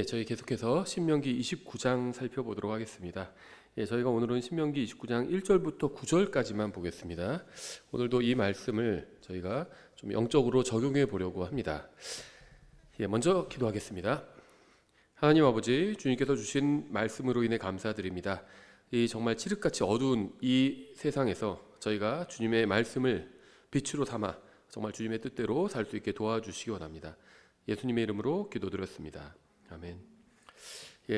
저희 계속해서 신명기 29장 살펴보도록 하겠습니다. 저희가 오늘은 신명기 29장 1절부터 9절까지만 보겠습니다. 오늘도 이 말씀을 저희가 좀 영적으로 적용해 보려고 합니다. 먼저 기도하겠습니다. 하나님 아버지, 주님께서 주신 말씀으로 인해 감사드립니다. 이 정말 칠흑같이 어두운 이 세상에서 저희가 주님의 말씀을 빛으로 삼아 정말 주님의 뜻대로 살 수 있게 도와주시기 원합니다. 예수님의 이름으로 기도드렸습니다. 아멘.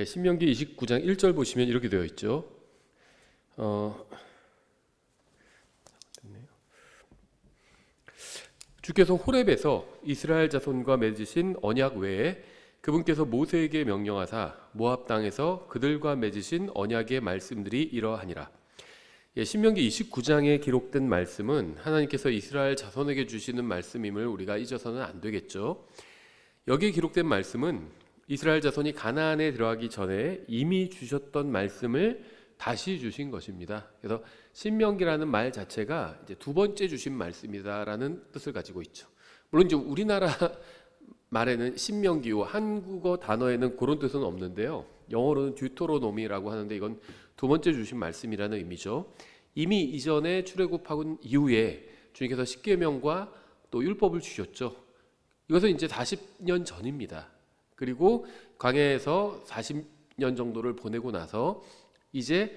신명기 29장 1절 보시면 이렇게 되어 있죠. 주께서 호렙에서 이스라엘 자손과 맺으신 언약 외에 그분께서 모세에게 명령하사 모압 땅에서 그들과 맺으신 언약의 말씀들이 이러하니라. 신명기 29장에 기록된 말씀은 하나님께서 이스라엘 자손에게 주시는 말씀임을 우리가 잊어서는 안 되겠죠. 여기에 기록된 말씀은 이스라엘 자손이 가나안에 들어가기 전에 이미 주셨던 말씀을 다시 주신 것입니다. 그래서 신명기라는 말 자체가 이제 두 번째 주신 말씀이다라는 뜻을 가지고 있죠. 물론 이제 우리나라 말에는 신명기요, 한국어 단어에는 그런 뜻은 없는데요. 영어로는 듀토로노미라고 하는데 이건 두 번째 주신 말씀이라는 의미죠. 이미 이전에 출애굽하고 이후에 주님께서 십계명과 또 율법을 주셨죠. 이것은 이제 40년 전입니다. 그리고 광야에서 40년 정도를 보내고 나서 이제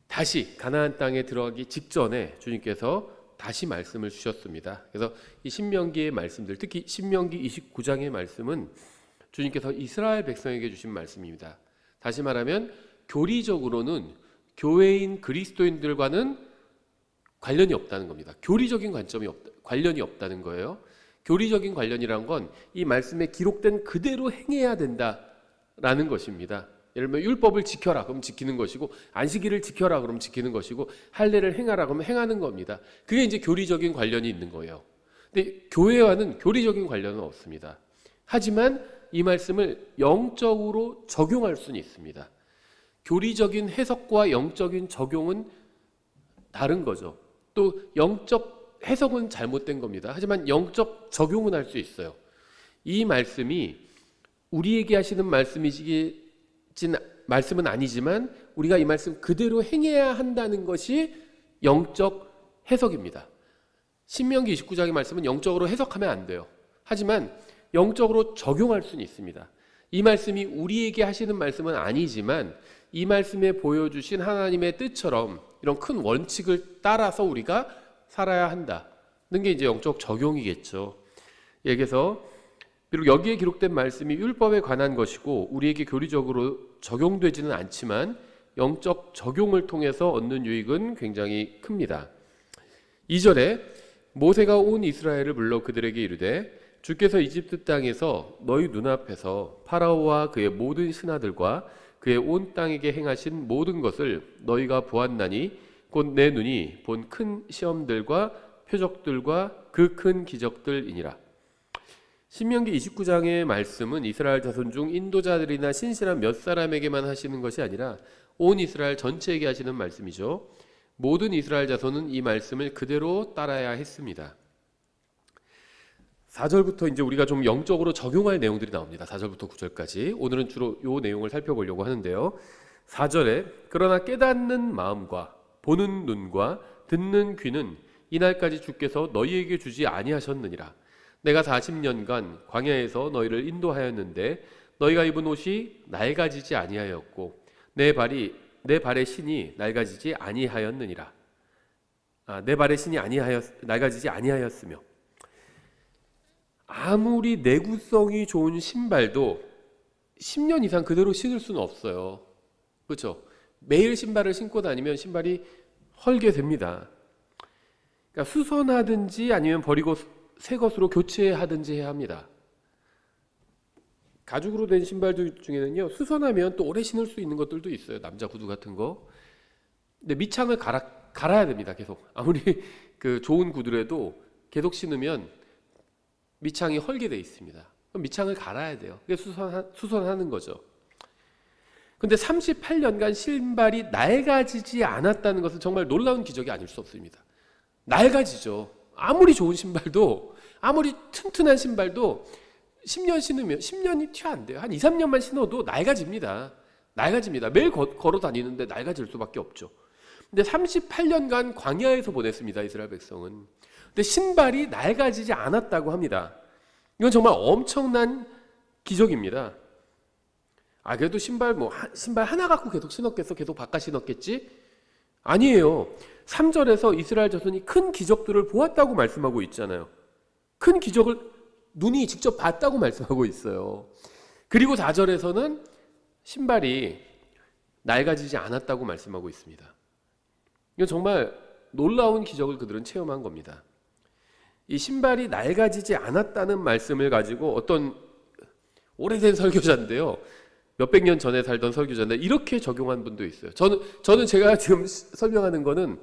다시 가나안 땅에 들어가기 직전에 주님께서 다시 말씀을 주셨습니다. 그래서 이 신명기의 말씀들, 특히 신명기 29장의 말씀은 주님께서 이스라엘 백성에게 주신 말씀입니다. 다시 말하면 교리적으로는 교회인 그리스도인들과는 관련이 없다는 겁니다. 교리적인 관련이 없다는 거예요. 교리적인 관련이란 건 이 말씀에 기록된 그대로 행해야 된다라는 것입니다. 예를 들면 율법을 지켜라 그럼 지키는 것이고, 안식일을 지켜라 그럼 지키는 것이고, 할례를 행하라 그러면 행하는 겁니다. 그게 이제 교리적인 관련이 있는 거예요. 근데 교회와는 교리적인 관련은 없습니다. 하지만 이 말씀을 영적으로 적용할 수는 있습니다. 교리적인 해석과 영적인 적용은 다른 거죠. 또 영적 해석은 잘못된 겁니다. 하지만 영적 적용은 할 수 있어요. 이 말씀이 우리에게 하시는 말씀은 아니지만 우리가 이 말씀 그대로 행해야 한다는 것이 영적 해석입니다. 신명기 29장의 말씀은 영적으로 해석하면 안 돼요. 하지만 영적으로 적용할 수는 있습니다. 이 말씀이 우리에게 하시는 말씀은 아니지만 이 말씀에 보여주신 하나님의 뜻처럼 이런 큰 원칙을 따라서 우리가 살아야 한다는 게 이제 영적 적용이겠죠. 그래서 비록 여기에 기록된 말씀이 율법에 관한 것이고 우리에게 교리적으로 적용되지는 않지만 영적 적용을 통해서 얻는 유익은 굉장히 큽니다. 2절에 모세가 온 이스라엘을 불러 그들에게 이르되 주께서 이집트 땅에서 너희 눈앞에서 파라오와 그의 모든 신하들과 그의 온 땅에게 행하신 모든 것을 너희가 보았나니 곧 내 눈이 본 큰 시험들과 표적들과 그 큰 기적들이니라. 신명기 29장의 말씀은 이스라엘 자손 중 인도자들이나 신실한 몇 사람에게만 하시는 것이 아니라 온 이스라엘 전체에게 하시는 말씀이죠. 모든 이스라엘 자손은 이 말씀을 그대로 따라야 했습니다. 4절부터 이제 우리가 좀 영적으로 적용할 내용들이 나옵니다. 4절부터 9절까지. 오늘은 주로 이 내용을 살펴보려고 하는데요. 4절에 그러나 깨닫는 마음과 보는 눈과 듣는 귀는 이날까지 주께서 너희에게 주지 아니하셨느니라. 내가 40년간 광야에서 너희를 인도하였는데 너희가 입은 옷이 낡아지지 아니하였고 내 발의 신이 낡아지지 아니하였느니라. 내 발의 신이 낡아지지 아니하였으며, 아무리 내구성이 좋은 신발도 10년 이상 그대로 신을 수는 없어요. 그렇죠? 매일 신발을 신고 다니면 신발이 헐게 됩니다. 그러니까 수선하든지 아니면 버리고 새 것으로 교체하든지 해야 합니다. 가죽으로 된 신발들 중에는요, 수선하면 또 오래 신을 수 있는 것들도 있어요. 남자 구두 같은 거. 근데 밑창을 갈아야 됩니다. 계속. 아무리 그 좋은 구두라도 계속 신으면 밑창이 헐게 돼 있습니다. 그럼 밑창을 갈아야 돼요. 그게 수선하는 거죠. 근데 38년간 신발이 낡아지지 않았다는 것은 정말 놀라운 기적이 아닐 수 없습니다. 낡아지죠. 아무리 좋은 신발도, 아무리 튼튼한 신발도 10년 신으면 10년이 티 안 돼요. 한 2, 3년만 신어도 낡아집니다. 낡아집니다. 매일 걸어 다니는데 낡아질 수밖에 없죠. 근데 38년간 광야에서 보냈습니다. 이스라엘 백성은. 근데 신발이 낡아지지 않았다고 합니다. 이건 정말 엄청난 기적입니다. 그래도 신발 하나 갖고 계속 신었겠어? 계속 바꿔 신었겠지? 아니에요. 3절에서 이스라엘 자손이 큰 기적들을 보았다고 말씀하고 있잖아요. 큰 기적을 눈이 직접 봤다고 말씀하고 있어요. 그리고 4절에서는 신발이 낡아지지 않았다고 말씀하고 있습니다. 이건 정말 놀라운 기적을 그들은 체험한 겁니다. 이 신발이 낡아지지 않았다는 말씀을 가지고 어떤 오래된 설교자인데요, 몇백 년 전에 살던 설교자인데 이렇게 적용한 분도 있어요. 저는 제가 지금 설명하는 거는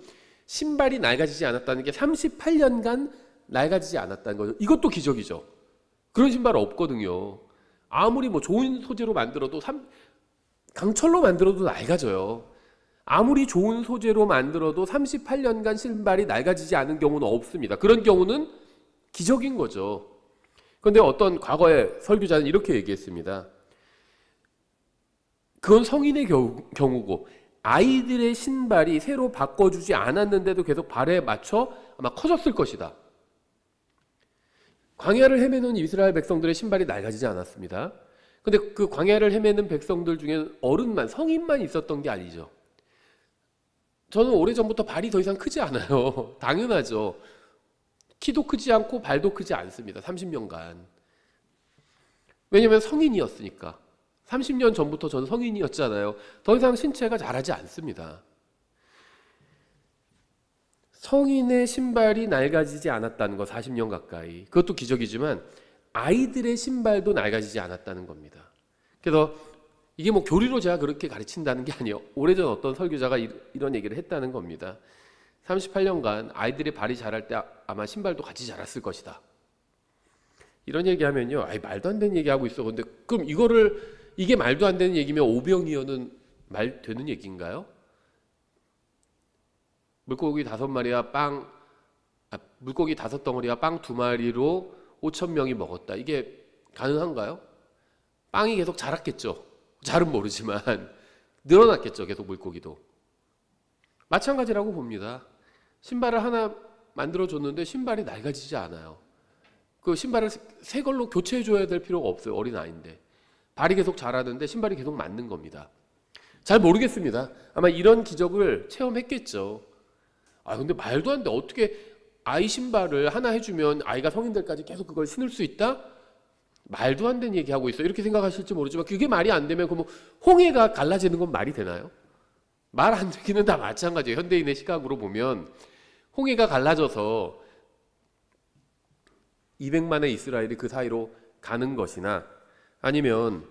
신발이 낡아지지 않았다는 게 38년간 낡아지지 않았다는 거죠. 이것도 기적이죠. 그런 신발 없거든요. 아무리 좋은 소재로 만들어도 강철로 만들어도 낡아져요. 아무리 좋은 소재로 만들어도 38년간 신발이 낡아지지 않은 경우는 없습니다. 그런 경우는 기적인 거죠. 그런데 어떤 과거의 설교자는 이렇게 얘기했습니다. 그건 성인의 경우고 아이들의 신발이 새로 바꿔주지 않았는데도 계속 발에 맞춰 아마 커졌을 것이다. 광야를 헤매는 이스라엘 백성들의 신발이 낡아지지 않았습니다. 그런데 그 광야를 헤매는 백성들 중에는 어른만, 성인만 있었던 게 아니죠. 저는 오래전부터 발이 더 이상 크지 않아요. 당연하죠. 키도 크지 않고 발도 크지 않습니다. 30년간. 왜냐하면 성인이었으니까. 30년 전부터 저는 성인이었잖아요. 더 이상 신체가 자라지 않습니다. 성인의 신발이 낡아지지 않았다는 거 40년 가까이. 그것도 기적이지만 아이들의 신발도 낡아지지 않았다는 겁니다. 그래서 이게 교리로 제가 그렇게 가르친다는 게 아니에요. 오래전 어떤 설교자가 이런 얘기를 했다는 겁니다. 38년간 아이들의 발이 자랄 때 아마 신발도 같이 자랐을 것이다. 이런 얘기하면요, 말도 안 되는 얘기하고 있어. 근데 그럼 이게 말도 안 되는 얘기면 오병이어는 말 되는 얘기인가요? 물고기 5마리와 물고기 5덩어리와 빵 2마리로 5,000명이 먹었다. 이게 가능한가요? 빵이 계속 자랐겠죠. 잘은 모르지만 늘어났겠죠. 계속 물고기도. 마찬가지라고 봅니다. 신발을 하나 만들어줬는데 신발이 낡아지지 않아요. 그 신발을 새 걸로 교체해줘야 될 필요가 없어요. 어린아이인데. 발이 계속 자라는데 신발이 계속 맞는 겁니다. 잘 모르겠습니다. 아마 이런 기적을 체험했겠죠. 근데 말도 안 돼. 어떻게 아이 신발을 하나 해주면 아이가 성인 될까지 계속 그걸 신을 수 있다? 말도 안 되는 얘기하고 있어. 이렇게 생각하실지 모르지만 그게 말이 안 되면 그럼 홍해가 갈라지는 건 말이 되나요? 말 안 되기는 다 마찬가지예요. 현대인의 시각으로 보면 홍해가 갈라져서 200만의 이스라엘이 그 사이로 가는 것이나 아니면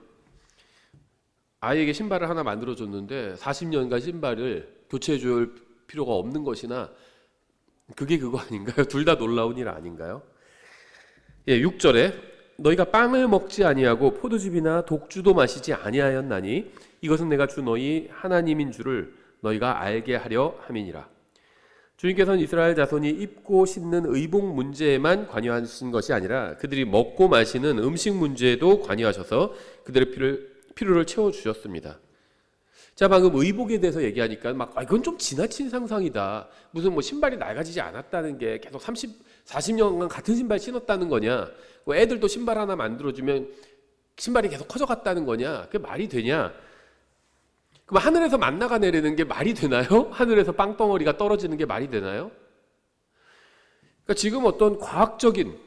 아이에게 신발을 하나 만들어줬는데 40년간 신발을 교체해줄 필요가 없는 것이나 그게 그거 아닌가요? 둘 다 놀라운 일 아닌가요? 6절에 너희가 빵을 먹지 아니하고 포도즙이나 독주도 마시지 아니하였나니 이것은 내가 주 너희 하나님인 줄을 너희가 알게 하려 함이니라. 주님께서는 이스라엘 자손이 입고 신는 의복 문제에만 관여하신 것이 아니라 그들이 먹고 마시는 음식 문제에도 관여하셔서 그들의 필요를 채워주셨습니다. 자, 방금 의복에 대해서 얘기하니까 이건 좀 지나친 상상이다. 무슨 신발이 낡아지지 않았다는 게 계속 40년간 같은 신발 신었다는 거냐? 애들도 신발 하나 만들어주면 신발이 계속 커져갔다는 거냐? 그게 말이 되냐? 그럼 하늘에서 만나가 내리는 게 말이 되나요? 하늘에서 빵덩어리가 떨어지는 게 말이 되나요? 그러니까 지금 어떤 과학적인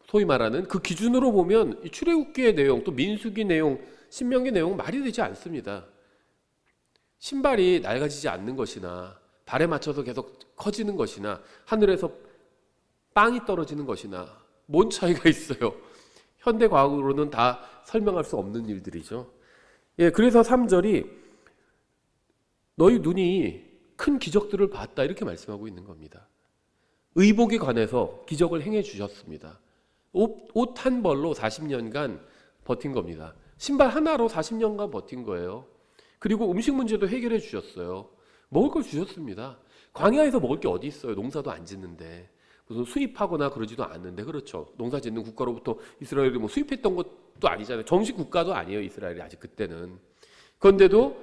소위 말하는 그 기준으로 보면 이 출애굽기의 내용 또 민수기 내용 신명기 내용 말이 되지 않습니다. 신발이 낡아지지 않는 것이나 발에 맞춰서 계속 커지는 것이나 하늘에서 빵이 떨어지는 것이나 뭔 차이가 있어요? 현대 과학으로는 다 설명할 수 없는 일들이죠. 그래서 3절이 너희 눈이 큰 기적들을 봤다 이렇게 말씀하고 있는 겁니다. 의복에 관해서 기적을 행해 주셨습니다. 옷 한 벌로 40년간 버틴 겁니다. 신발 하나로 40년간 버틴 거예요. 그리고 음식 문제도 해결해 주셨어요. 먹을 걸 주셨습니다. 광야에서 먹을 게 어디 있어요? 농사도 안 짓는데. 무슨 수입하거나 그러지도 않는데, 그렇죠. 농사 짓는 국가로부터 이스라엘이 뭐 수입했던 것도 아니잖아요. 정식 국가도 아니에요, 이스라엘이 아직 그때는. 그런데도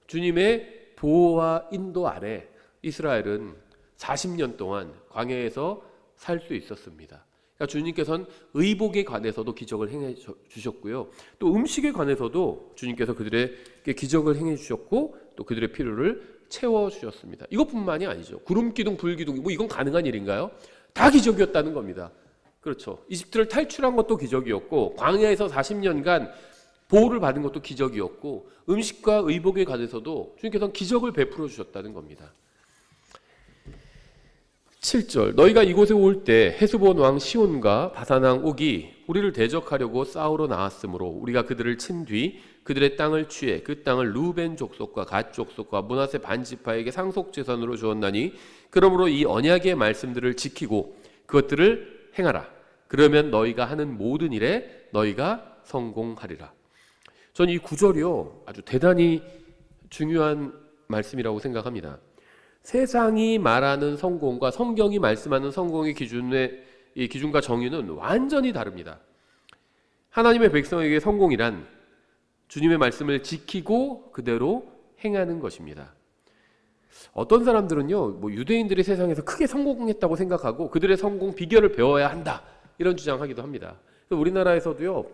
주님의 보호와 인도 아래 이스라엘은 40년 동안 광야에서 살 수 있었습니다. 그러니까 주님께서는 의복에 관해서도 기적을 행해 주셨고요. 또 음식에 관해서도 주님께서 그들에게 기적을 행해 주셨고, 또 그들의 필요를 채워 주셨습니다. 이것뿐만이 아니죠. 구름 기둥, 불 기둥, 뭐 이건 가능한 일인가요? 다 기적이었다는 겁니다. 그렇죠. 이집트를 탈출한 것도 기적이었고, 광야에서 40년간 보호를 받은 것도 기적이었고, 음식과 의복에 관해서도 주님께서는 기적을 베풀어 주셨다는 겁니다. 7절, 너희가 이곳에 올 때 헤스본 왕 시온과 바산 왕 옥이 우리를 대적하려고 싸우러 나왔으므로 우리가 그들을 친 뒤 그들의 땅을 취해 그 땅을 루벤 족속과 갓 족속과 므낫세 반지파에게 상속재산으로 주었나니, 그러므로 이 언약의 말씀들을 지키고 그것들을 행하라. 그러면 너희가 하는 모든 일에 너희가 성공하리라. 저는 이 구절이요, 아주 대단히 중요한 말씀이라고 생각합니다. 세상이 말하는 성공과 성경이 말씀하는 성공의 이 기준과 정의는 완전히 다릅니다. 하나님의 백성에게 성공이란 주님의 말씀을 지키고 그대로 행하는 것입니다. 어떤 사람들은요, 뭐 유대인들이 세상에서 크게 성공했다고 생각하고 그들의 성공 비결을 배워야 한다, 이런 주장하기도 합니다. 우리나라에서도요,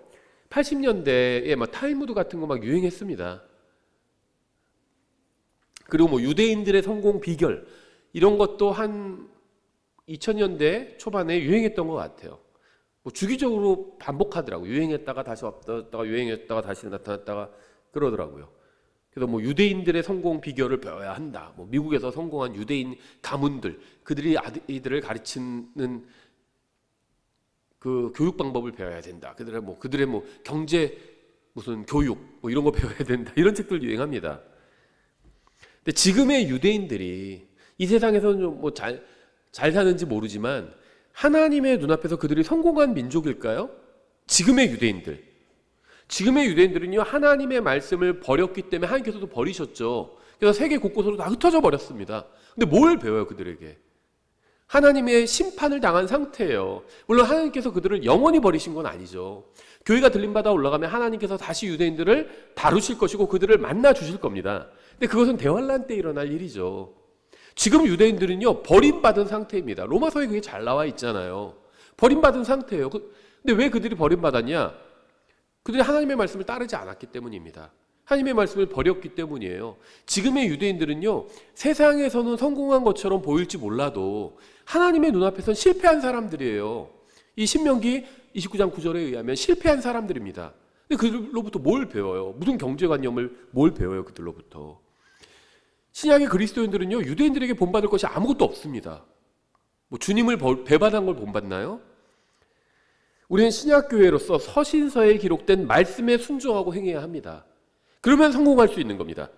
80년대에 막 탈무드 같은 거 막 유행했습니다. 그리고 뭐 유대인들의 성공 비결, 이런 것도 한 2000년대 초반에 유행했던 것 같아요. 뭐 주기적으로 반복하더라고요. 유행했다가 다시 왔다가 유행했다가 다시 나타났다가 그러더라고요. 그래서 뭐 유대인들의 성공 비결을 배워야 한다. 뭐 미국에서 성공한 유대인 가문들, 그들이 아이들을 가르치는 그 교육 방법을 배워야 된다. 그들의 뭐 경제 무슨 교육 뭐 이런 거 배워야 된다. 이런 책들 유행합니다. 근데 지금의 유대인들이 이 세상에서는 뭐 잘 사는지 모르지만 하나님의 눈앞에서 그들이 성공한 민족일까요? 지금의 유대인들은요, 하나님의 말씀을 버렸기 때문에 하나님께서도 버리셨죠. 그래서 세계 곳곳으로 다 흩어져 버렸습니다. 근데 뭘 배워요, 그들에게? 하나님의 심판을 당한 상태예요. 물론 하나님께서 그들을 영원히 버리신 건 아니죠. 교회가 들림받아 올라가면 하나님께서 다시 유대인들을 다루실 것이고 그들을 만나 주실 겁니다. 근데 그것은 대환란 때 일어날 일이죠. 지금 유대인들은요, 버림받은 상태입니다. 로마서에 그게 잘 나와 있잖아요. 버림받은 상태예요. 근데 왜 그들이 버림받았냐? 그들이 하나님의 말씀을 따르지 않았기 때문입니다. 하나님의 말씀을 버렸기 때문이에요. 지금의 유대인들은요, 세상에서는 성공한 것처럼 보일지 몰라도 하나님의 눈앞에서는 실패한 사람들이에요. 이 신명기 29장 9절에 의하면 실패한 사람들입니다. 근데 그들로부터 뭘 배워요? 무슨 경제관념을 뭘 배워요, 그들로부터? 신약의 그리스도인들은요, 유대인들에게 본받을 것이 아무것도 없습니다. 뭐 주님을 배반한 걸 본받나요? 우리는 신약교회로서 서신서에 기록된 말씀에 순종하고 행해야 합니다. 그러면 성공할 수 있는 겁니다.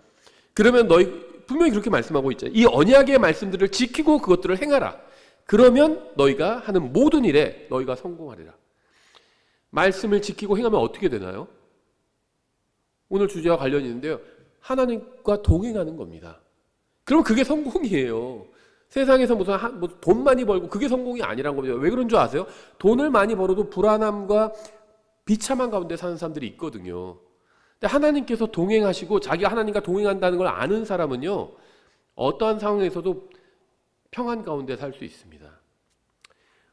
그러면 너희 분명히 그렇게 말씀하고 있죠. 이 언약의 말씀들을 지키고 그것들을 행하라. 그러면 너희가 하는 모든 일에 너희가 성공하리라. 말씀을 지키고 행하면 어떻게 되나요? 오늘 주제와 관련이 있는데요, 하나님과 동행하는 겁니다. 그럼 그게 성공이에요. 세상에서 무슨 돈 많이 벌고 그게 성공이 아니란 겁니다. 왜 그런 줄 아세요? 돈을 많이 벌어도 불안함과 비참한 가운데 사는 사람들이 있거든요. 근데 하나님께서 동행하시고 자기가 하나님과 동행한다는 걸 아는 사람은요, 어떠한 상황에서도 평안 가운데 살 수 있습니다.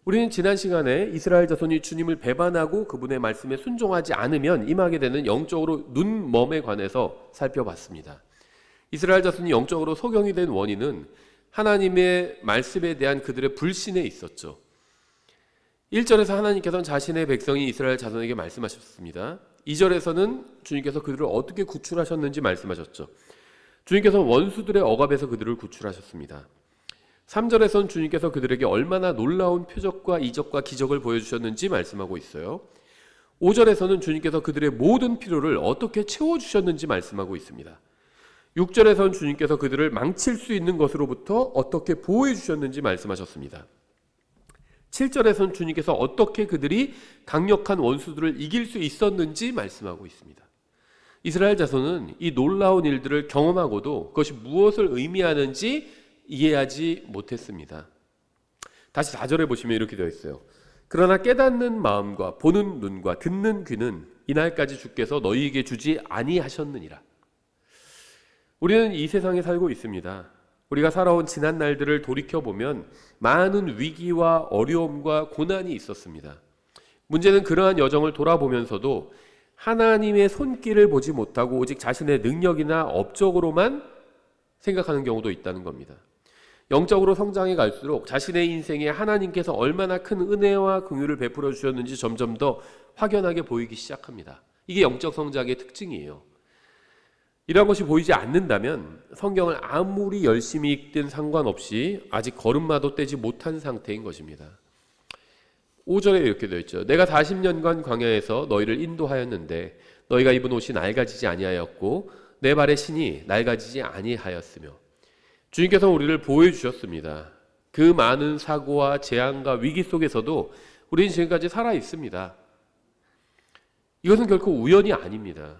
우리는 지난 시간에 이스라엘 자손이 주님을 배반하고 그분의 말씀에 순종하지 않으면 임하게 되는 영적으로 눈멈에 관해서 살펴봤습니다. 이스라엘 자손이 영적으로 소경이 된 원인은 하나님의 말씀에 대한 그들의 불신에 있었죠. 1절에서 하나님께서는 자신의 백성이 이스라엘 자손에게 말씀하셨습니다. 2절에서는 주님께서 그들을 어떻게 구출하셨는지 말씀하셨죠. 주님께서 원수들의 억압에서 그들을 구출하셨습니다. 3절에서는 주님께서 그들에게 얼마나 놀라운 표적과 이적과 기적을 보여주셨는지 말씀하고 있어요. 5절에서는 주님께서 그들의 모든 필요를 어떻게 채워주셨는지 말씀하고 있습니다. 6절에서는 주님께서 그들을 망칠 수 있는 것으로부터 어떻게 보호해 주셨는지 말씀하셨습니다. 7절에서는 주님께서 어떻게 그들이 강력한 원수들을 이길 수 있었는지 말씀하고 있습니다. 이스라엘 자손은 이 놀라운 일들을 경험하고도 그것이 무엇을 의미하는지 이해하지 못했습니다. 다시 4절에 보시면 이렇게 되어 있어요. 그러나 깨닫는 마음과 보는 눈과 듣는 귀는 이날까지 주께서 너희에게 주지 아니하셨느니라. 우리는 이 세상에 살고 있습니다. 우리가 살아온 지난 날들을 돌이켜보면 많은 위기와 어려움과 고난이 있었습니다. 문제는 그러한 여정을 돌아보면서도 하나님의 손길을 보지 못하고 오직 자신의 능력이나 업적으로만 생각하는 경우도 있다는 겁니다. 영적으로 성장해 갈수록 자신의 인생에 하나님께서 얼마나 큰 은혜와 긍휼을 베풀어 주셨는지 점점 더 확연하게 보이기 시작합니다. 이게 영적 성장의 특징이에요. 이런 것이 보이지 않는다면 성경을 아무리 열심히 읽든 상관없이 아직 걸음마도 떼지 못한 상태인 것입니다. 5절에 이렇게 되어 있죠. 내가 40년간 광야에서 너희를 인도하였는데 너희가 입은 옷이 낡아지지 아니하였고 내 발의 신이 낡아지지 아니하였으며. 주님께서 우리를 보호해 주셨습니다. 그 많은 사고와 재앙과 위기 속에서도 우리는 지금까지 살아 있습니다. 이것은 결코 우연이 아닙니다.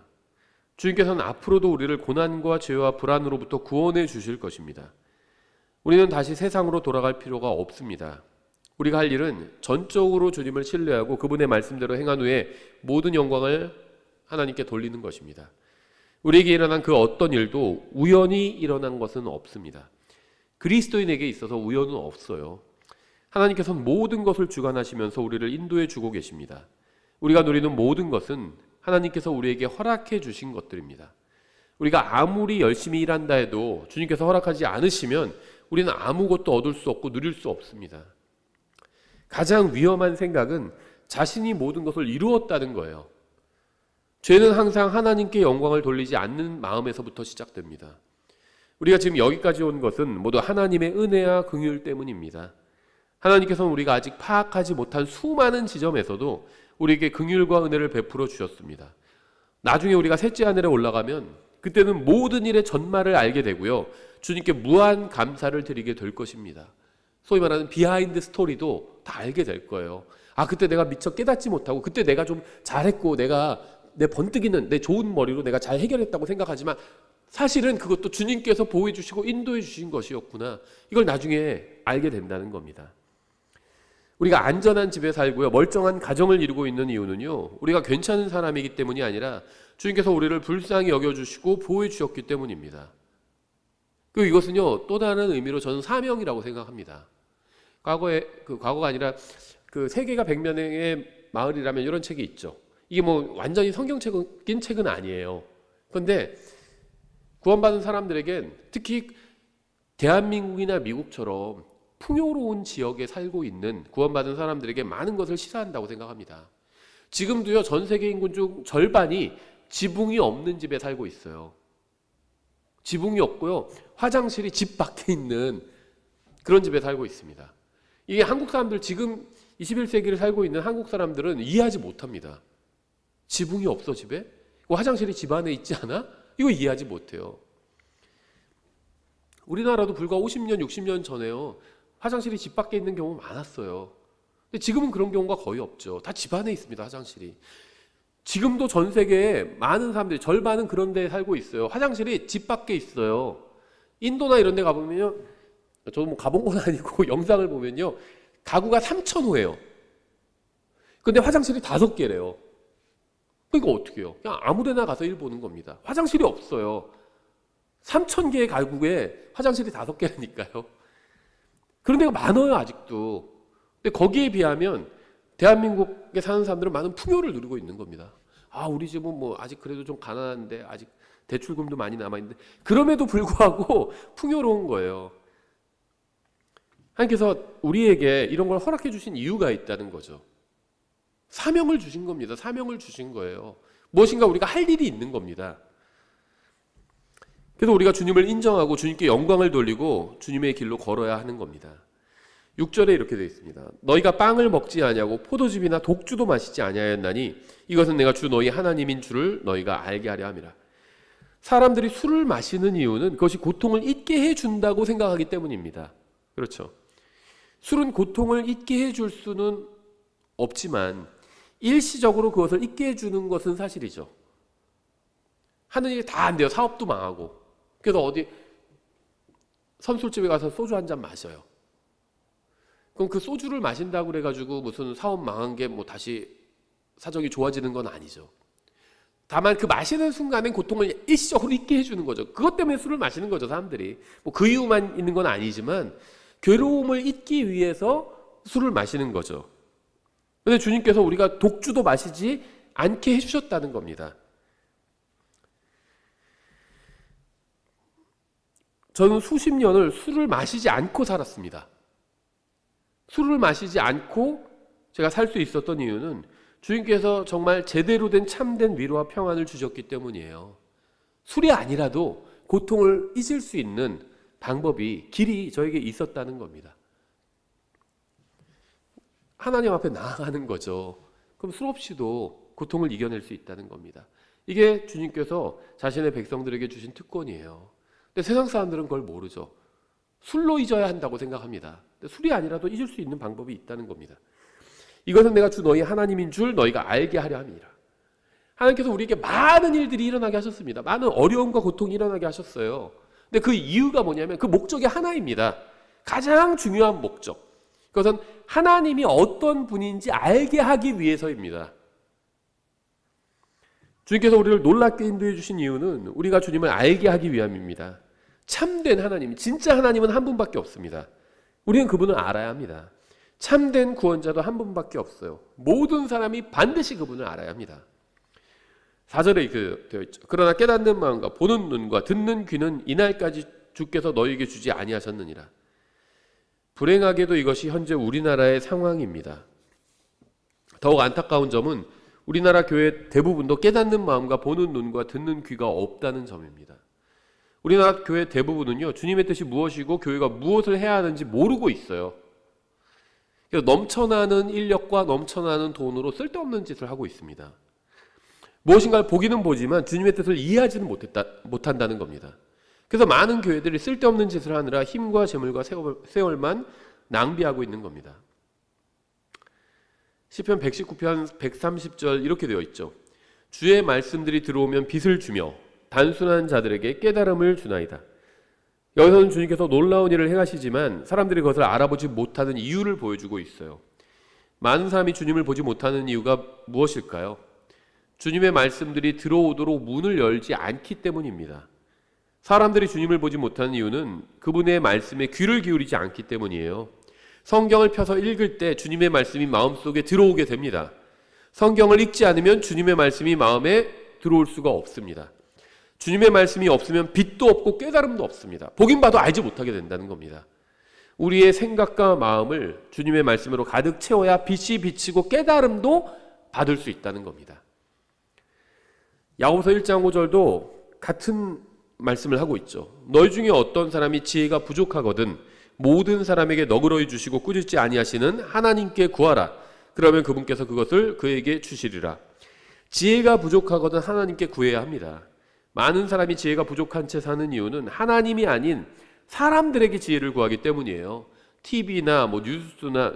주님께서는 앞으로도 우리를 고난과 죄와 불안으로부터 구원해 주실 것입니다. 우리는 다시 세상으로 돌아갈 필요가 없습니다. 우리가 할 일은 전적으로 주님을 신뢰하고 그분의 말씀대로 행한 후에 모든 영광을 하나님께 돌리는 것입니다. 우리에게 일어난 그 어떤 일도 우연히 일어난 것은 없습니다. 그리스도인에게 있어서 우연은 없어요. 하나님께서는 모든 것을 주관하시면서 우리를 인도해 주고 계십니다. 우리가 누리는 모든 것은 하나님께서 우리에게 허락해 주신 것들입니다. 우리가 아무리 열심히 일한다 해도 주님께서 허락하지 않으시면 우리는 아무것도 얻을 수 없고 누릴 수 없습니다. 가장 위험한 생각은 자신이 모든 것을 이루었다는 거예요. 죄는 항상 하나님께 영광을 돌리지 않는 마음에서부터 시작됩니다. 우리가 지금 여기까지 온 것은 모두 하나님의 은혜와 긍휼 때문입니다. 하나님께서는 우리가 아직 파악하지 못한 수많은 지점에서도 우리에게 긍휼과 은혜를 베풀어 주셨습니다. 나중에 우리가 셋째 하늘에 올라가면 그때는 모든 일의 전말을 알게 되고요. 주님께 무한 감사를 드리게 될 것입니다. 소위 말하는 비하인드 스토리도 다 알게 될 거예요. 아, 그때 내가 미처 깨닫지 못하고 그때 내가 좀 잘했고 내가 내 번뜩이는 내 좋은 머리로 내가 잘 해결했다고 생각하지만 사실은 그것도 주님께서 보호해 주시고 인도해 주신 것이었구나. 이걸 나중에 알게 된다는 겁니다. 우리가 안전한 집에 살고요, 멀쩡한 가정을 이루고 있는 이유는요, 우리가 괜찮은 사람이기 때문이 아니라 주님께서 우리를 불쌍히 여겨주시고 보호해 주셨기 때문입니다. 그리고 이것은요, 또 다른 의미로 저는 사명이라고 생각합니다. 과거가 아니라 그 세계가 100년의 마을이라면 이런 책이 있죠. 이게 뭐 완전히 성경책인 책은 아니에요. 그런데 구원받은 사람들에겐 특히 대한민국이나 미국처럼 풍요로운 지역에 살고 있는 구원받은 사람들에게 많은 것을 시사한다고 생각합니다. 지금도요, 전 세계 인구 중 절반이 지붕이 없는 집에 살고 있어요. 지붕이 없고요, 화장실이 집 밖에 있는 그런 집에 살고 있습니다. 이게 한국 사람들, 지금 21세기를 살고 있는 한국 사람들은 이해하지 못합니다. 지붕이 없어 집에? 화장실이 집 안에 있지 않아? 이거 이해하지 못해요. 우리나라도 불과 50년, 60년 전에요, 화장실이 집 밖에 있는 경우 많았어요. 근데 지금은 그런 경우가 거의 없죠. 다 집 안에 있습니다, 화장실이. 지금도 전 세계에 많은 사람들이 절반은 그런 데에 살고 있어요. 화장실이 집 밖에 있어요. 인도나 이런 데 가보면요, 저도 뭐 가본 건 아니고 영상을 보면요, 가구가 3,000호예요. 근데 화장실이 5개래요. 그러니까 어떻게 해요? 그냥 아무 데나 가서 일 보는 겁니다. 화장실이 없어요. 3,000개의 가구에 화장실이 5개라니까요. 그런 데가 많아요, 아직도. 근데 거기에 비하면 대한민국에 사는 사람들은 많은 풍요를 누리고 있는 겁니다. 아, 우리 집은 뭐 아직 그래도 좀 가난한데 아직 대출금도 많이 남아있는데 그럼에도 불구하고 풍요로운 거예요. 하나님께서 우리에게 이런 걸 허락해 주신 이유가 있다는 거죠. 사명을 주신 겁니다. 사명을 주신 거예요. 무엇인가 우리가 할 일이 있는 겁니다. 그래서 우리가 주님을 인정하고 주님께 영광을 돌리고 주님의 길로 걸어야 하는 겁니다. 6절에 이렇게 되어 있습니다. 너희가 빵을 먹지 아니하고 포도즙이나 독주도 마시지 아니하였나니 이것은 내가 주 너희 하나님인 줄을 너희가 알게 하려 함이라. 사람들이 술을 마시는 이유는 그것이 고통을 잊게 해준다고 생각하기 때문입니다. 그렇죠. 술은 고통을 잊게 해줄 수는 없지만 일시적으로 그것을 잊게 해주는 것은 사실이죠. 하는 일이 다 안 돼요. 사업도 망하고. 그래서 어디 선술집에 가서 소주 한 잔 마셔요. 그럼 그 소주를 마신다고 그래가지고 무슨 사업 망한 게 뭐 다시 사정이 좋아지는 건 아니죠. 다만 그 마시는 순간엔 고통을 일시적으로 잊게 해주는 거죠. 그것 때문에 술을 마시는 거죠, 사람들이. 뭐 그 이유만 있는 건 아니지만 괴로움을 잊기 위해서 술을 마시는 거죠. 그런데 주님께서 우리가 독주도 마시지 않게 해주셨다는 겁니다. 저는 수십 년을 술을 마시지 않고 살았습니다. 술을 마시지 않고 제가 살 수 있었던 이유는 주님께서 정말 제대로 된 참된 위로와 평안을 주셨기 때문이에요. 술이 아니라도 고통을 잊을 수 있는 방법이, 길이 저에게 있었다는 겁니다. 하나님 앞에 나아가는 거죠. 그럼 술 없이도 고통을 이겨낼 수 있다는 겁니다. 이게 주님께서 자신의 백성들에게 주신 특권이에요. 근데 세상 사람들은 그걸 모르죠. 술로 잊어야 한다고 생각합니다. 근데 술이 아니라도 잊을 수 있는 방법이 있다는 겁니다. 이것은 내가 주 너희 하나님인 줄 너희가 알게 하려 함이라. 하나님께서 우리에게 많은 일들이 일어나게 하셨습니다. 많은 어려움과 고통이 일어나게 하셨어요. 근데 그 이유가 뭐냐면 그 목적이 하나입니다. 가장 중요한 목적. 그것은 하나님이 어떤 분인지 알게 하기 위해서입니다. 주님께서 우리를 놀랍게 인도해 주신 이유는 우리가 주님을 알게 하기 위함입니다. 참된 하나님, 진짜 하나님은 한 분밖에 없습니다. 우리는 그분을 알아야 합니다. 참된 구원자도 한 분밖에 없어요. 모든 사람이 반드시 그분을 알아야 합니다. 4절에 되어 있죠. 그러나 깨닫는 마음과 보는 눈과 듣는 귀는 이날까지 주께서 너희에게 주지 아니하셨느니라. 불행하게도 이것이 현재 우리나라의 상황입니다. 더욱 안타까운 점은 우리나라 교회 대부분도 깨닫는 마음과 보는 눈과 듣는 귀가 없다는 점입니다. 우리나라 교회 대부분은요, 주님의 뜻이 무엇이고 교회가 무엇을 해야 하는지 모르고 있어요. 그래서 넘쳐나는 인력과 넘쳐나는 돈으로 쓸데없는 짓을 하고 있습니다. 무엇인가를 보기는 보지만 주님의 뜻을 이해하지는 못한다는 겁니다. 그래서 많은 교회들이 쓸데없는 짓을 하느라 힘과 재물과 세월만 낭비하고 있는 겁니다. 시편 119편 130절 이렇게 되어 있죠. 주의 말씀들이 들어오면 빛을 주며 단순한 자들에게 깨달음을 주나이다. 여기서는 주님께서 놀라운 일을 행하시지만 사람들이 그것을 알아보지 못하는 이유를 보여주고 있어요. 많은 사람이 주님을 보지 못하는 이유가 무엇일까요? 주님의 말씀들이 들어오도록 문을 열지 않기 때문입니다. 사람들이 주님을 보지 못하는 이유는 그분의 말씀에 귀를 기울이지 않기 때문이에요. 성경을 펴서 읽을 때 주님의 말씀이 마음속에 들어오게 됩니다. 성경을 읽지 않으면 주님의 말씀이 마음에 들어올 수가 없습니다. 주님의 말씀이 없으면 빛도 없고 깨달음도 없습니다. 보긴 봐도 알지 못하게 된다는 겁니다. 우리의 생각과 마음을 주님의 말씀으로 가득 채워야 빛이 비치고 깨달음도 받을 수 있다는 겁니다. 야고보서 1장 5절도 같은 말씀을 하고 있죠. 너희 중에 어떤 사람이 지혜가 부족하거든 모든 사람에게 너그러이 주시고 꾸짖지 아니하시는 하나님께 구하라. 그러면 그분께서 그것을 그에게 주시리라. 지혜가 부족하거든 하나님께 구해야 합니다. 많은 사람이 지혜가 부족한 채 사는 이유는 하나님이 아닌 사람들에게 지혜를 구하기 때문이에요. TV나 뉴스나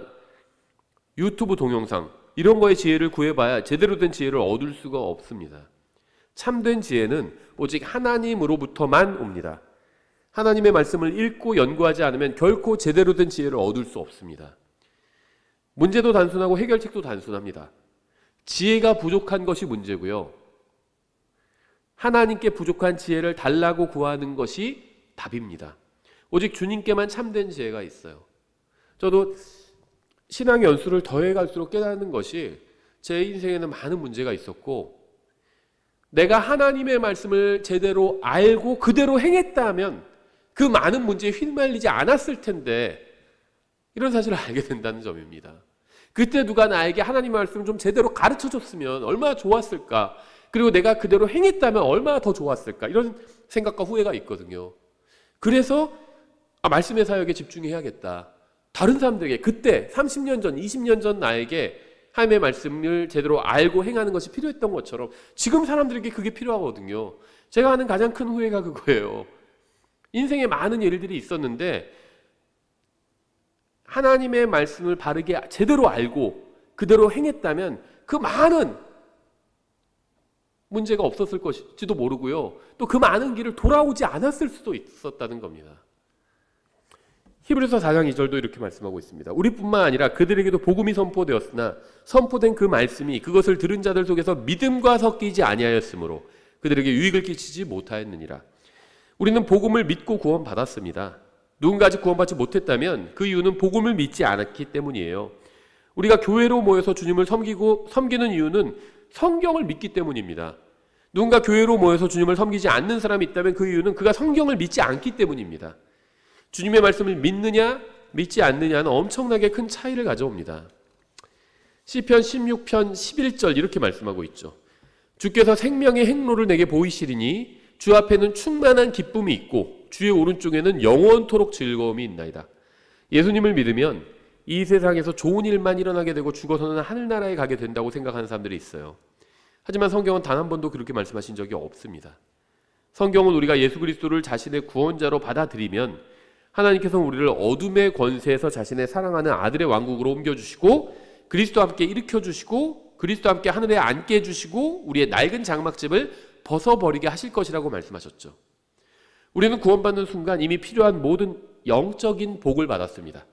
유튜브 동영상 이런 거에 지혜를 구해봐야 제대로 된 지혜를 얻을 수가 없습니다. 참된 지혜는 오직 하나님으로부터만 옵니다. 하나님의 말씀을 읽고 연구하지 않으면 결코 제대로 된 지혜를 얻을 수 없습니다. 문제도 단순하고 해결책도 단순합니다. 지혜가 부족한 것이 문제고요. 하나님께 부족한 지혜를 달라고 구하는 것이 답입니다. 오직 주님께만 참된 지혜가 있어요. 저도 신앙 연수를 더해갈수록 깨닫는 것이 제 인생에는 많은 문제가 있었고 내가 하나님의 말씀을 제대로 알고 그대로 행했다면 그 많은 문제에 휘말리지 않았을 텐데 이런 사실을 알게 된다는 점입니다. 그때 누가 나에게 하나님의 말씀을 좀 제대로 가르쳐줬으면 얼마나 좋았을까. 그리고 내가 그대로 행했다면 얼마나 더 좋았을까. 이런 생각과 후회가 있거든요. 그래서 말씀의 사역에 집중해야겠다. 다른 사람들에게 그때 30년 전, 20년 전 나에게 하나님의 말씀을 제대로 알고 행하는 것이 필요했던 것처럼 지금 사람들에게 그게 필요하거든요. 제가 하는 가장 큰 후회가 그거예요. 인생에 많은 일들이 있었는데 하나님의 말씀을 바르게 제대로 알고 그대로 행했다면 그 많은 문제가 없었을 것일지도 모르고요. 또 그 많은 길을 돌아오지 않았을 수도 있었다는 겁니다. 히브리서 4장 2절도 이렇게 말씀하고 있습니다. 우리뿐만 아니라 그들에게도 복음이 선포되었으나 선포된 그 말씀이 그것을 들은 자들 속에서 믿음과 섞이지 아니하였으므로 그들에게 유익을 끼치지 못하였느니라. 우리는 복음을 믿고 구원받았습니다. 누군가 아직 구원받지 못했다면 그 이유는 복음을 믿지 않았기 때문이에요. 우리가 교회로 모여서 주님을 섬기는 이유는 성경을 믿기 때문입니다. 누군가 교회로 모여서 주님을 섬기지 않는 사람이 있다면 그 이유는 그가 성경을 믿지 않기 때문입니다. 주님의 말씀을 믿느냐 믿지 않느냐는 엄청나게 큰 차이를 가져옵니다. 시편 16편 11절 이렇게 말씀하고 있죠. 주께서 생명의 행로를 내게 보이시리니 주 앞에는 충만한 기쁨이 있고 주의 오른쪽에는 영원토록 즐거움이 있나이다. 예수님을 믿으면 이 세상에서 좋은 일만 일어나게 되고 죽어서는 하늘나라에 가게 된다고 생각하는 사람들이 있어요. 하지만 성경은 단 한 번도 그렇게 말씀하신 적이 없습니다. 성경은 우리가 예수 그리스도를 자신의 구원자로 받아들이면 하나님께서는 우리를 어둠의 권세에서 자신의 사랑하는 아들의 왕국으로 옮겨주시고 그리스도와 함께 일으켜주시고 그리스도와 함께 하늘에 앉게 해주시고 우리의 낡은 장막집을 벗어버리게 하실 것이라고 말씀하셨죠. 우리는 구원받는 순간 이미 필요한 모든 영적인 복을 받았습니다.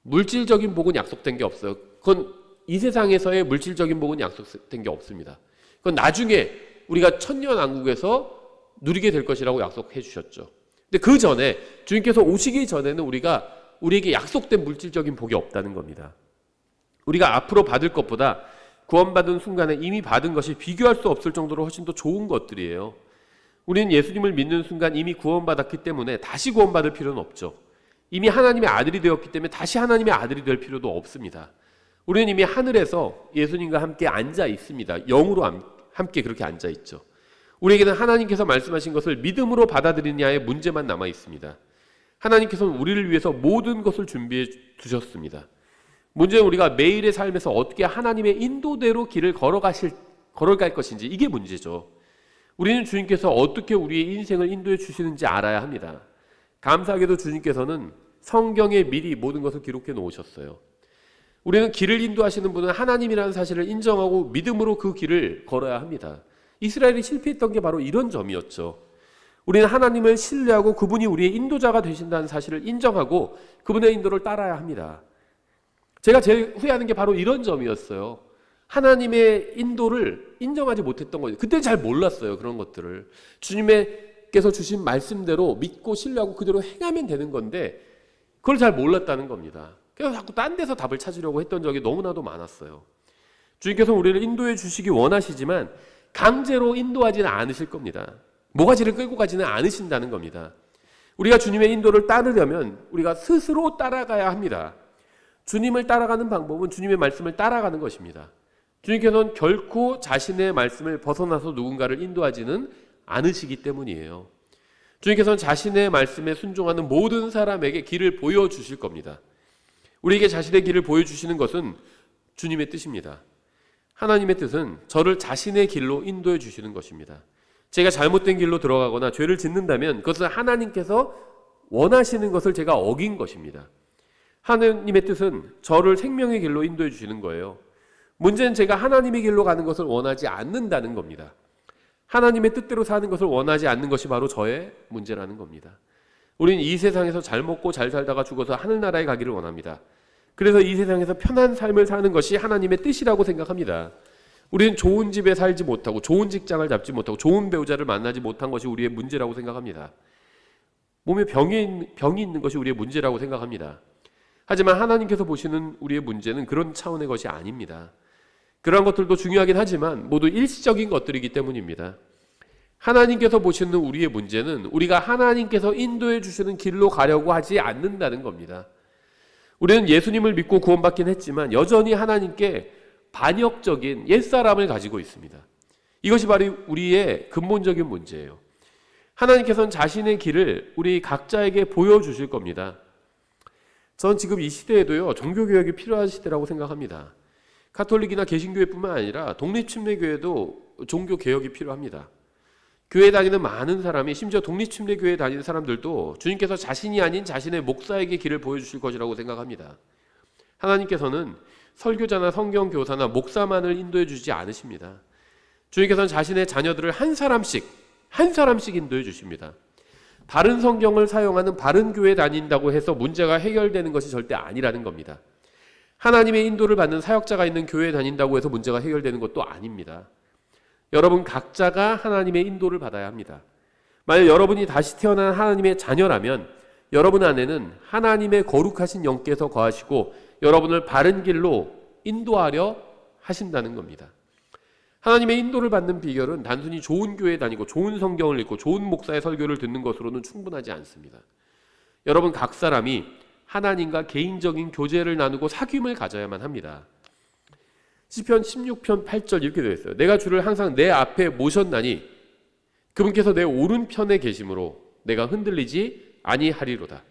물질적인 복은 약속된 게 없어요. 그건 이 세상에서의 물질적인 복은 약속된 게 없습니다. 그건 나중에 우리가 천년왕국에서 누리게 될 것이라고 약속해 주셨죠. 근데 그 전에 주님께서 오시기 전에는 우리에게 약속된 물질적인 복이 없다는 겁니다. 우리가 앞으로 받을 것보다 구원받은 순간에 이미 받은 것이 비교할 수 없을 정도로 훨씬 더 좋은 것들이에요. 우리는 예수님을 믿는 순간 이미 구원받았기 때문에 다시 구원받을 필요는 없죠. 이미 하나님의 아들이 되었기 때문에 다시 하나님의 아들이 될 필요도 없습니다. 우리는 이미 하늘에서 예수님과 함께 앉아 있습니다. 영으로 함께 그렇게 앉아 있죠. 우리에게는 하나님께서 말씀하신 것을 믿음으로 받아들이냐의 문제만 남아 있습니다. 하나님께서는 우리를 위해서 모든 것을 준비해 두셨습니다. 문제는 우리가 매일의 삶에서 어떻게 하나님의 인도대로 길을 걸어갈 것인지, 이게 문제죠. 우리는 주님께서 어떻게 우리의 인생을 인도해 주시는지 알아야 합니다. 감사하게도 주님께서는 성경에 미리 모든 것을 기록해 놓으셨어요. 우리는 길을 인도하시는 분은 하나님이라는 사실을 인정하고 믿음으로 그 길을 걸어야 합니다. 이스라엘이 실패했던 게 바로 이런 점이었죠. 우리는 하나님을 신뢰하고 그분이 우리의 인도자가 되신다는 사실을 인정하고 그분의 인도를 따라야 합니다. 제가 제일 후회하는 게 바로 이런 점이었어요. 하나님의 인도를 인정하지 못했던 거죠. 그때는 잘 몰랐어요. 그런 것들을. 주님께서 주신 말씀대로 믿고 신뢰하고 그대로 행하면 되는 건데 그걸 잘 몰랐다는 겁니다. 그래서 자꾸 딴 데서 답을 찾으려고 했던 적이 너무나도 많았어요. 주님께서 우리를 인도해 주시기 원하시지만 강제로 인도하지는 않으실 겁니다. 모가지를 끌고 가지는 않으신다는 겁니다. 우리가 주님의 인도를 따르려면 우리가 스스로 따라가야 합니다. 주님을 따라가는 방법은 주님의 말씀을 따라가는 것입니다. 주님께서는 결코 자신의 말씀을 벗어나서 누군가를 인도하지는 않으시기 때문이에요. 주님께서는 자신의 말씀에 순종하는 모든 사람에게 길을 보여주실 겁니다. 우리에게 자신의 길을 보여주시는 것은 주님의 뜻입니다. 하나님의 뜻은 저를 자신의 길로 인도해 주시는 것입니다. 제가 잘못된 길로 들어가거나 죄를 짓는다면 그것은 하나님께서 원하시는 것을 제가 어긴 것입니다. 하나님의 뜻은 저를 생명의 길로 인도해 주시는 거예요. 문제는 제가 하나님의 길로 가는 것을 원하지 않는다는 겁니다. 하나님의 뜻대로 사는 것을 원하지 않는 것이 바로 저의 문제라는 겁니다. 우리는 이 세상에서 잘 먹고 잘 살다가 죽어서 하늘나라에 가기를 원합니다. 그래서 이 세상에서 편한 삶을 사는 것이 하나님의 뜻이라고 생각합니다. 우리는 좋은 집에 살지 못하고 좋은 직장을 잡지 못하고 좋은 배우자를 만나지 못한 것이 우리의 문제라고 생각합니다. 몸에 병이 있는 것이 우리의 문제라고 생각합니다. 하지만 하나님께서 보시는 우리의 문제는 그런 차원의 것이 아닙니다. 그런 것들도 중요하긴 하지만 모두 일시적인 것들이기 때문입니다. 하나님께서 보시는 우리의 문제는 우리가 하나님께서 인도해 주시는 길로 가려고 하지 않는다는 겁니다. 우리는 예수님을 믿고 구원받긴 했지만 여전히 하나님께 반역적인 옛사람을 가지고 있습니다. 이것이 바로 우리의 근본적인 문제예요. 하나님께서는 자신의 길을 우리 각자에게 보여주실 겁니다. 전 지금 이 시대에도요, 종교개혁이 필요한 시대라고 생각합니다. 가톨릭이나 개신교회뿐만 아니라 독립침례교회도 종교개혁이 필요합니다. 교회 다니는 많은 사람이, 심지어 독립침례교회 다니는 사람들도 주님께서 자신이 아닌 자신의 목사에게 길을 보여주실 것이라고 생각합니다. 하나님께서는 설교자나 성경교사나 목사만을 인도해 주지 않으십니다. 주님께서는 자신의 자녀들을 한 사람씩 인도해 주십니다. 다른 성경을 사용하는 바른 교회 다닌다고 해서 문제가 해결되는 것이 절대 아니라는 겁니다. 하나님의 인도를 받는 사역자가 있는 교회에 다닌다고 해서 문제가 해결되는 것도 아닙니다. 여러분 각자가 하나님의 인도를 받아야 합니다. 만약 여러분이 다시 태어난 하나님의 자녀라면 여러분 안에는 하나님의 거룩하신 영께서 거하시고 여러분을 바른 길로 인도하려 하신다는 겁니다. 하나님의 인도를 받는 비결은 단순히 좋은 교회에 다니고 좋은 성경을 읽고 좋은 목사의 설교를 듣는 것으로는 충분하지 않습니다. 여러분 각 사람이 하나님과 개인적인 교제를 나누고 사귐을 가져야만 합니다. 시편 16편 8절 이렇게 되어 있어요. 내가 주를 항상 내 앞에 모셨나니 그분께서 내 오른편에 계심으로 내가 흔들리지 아니하리로다.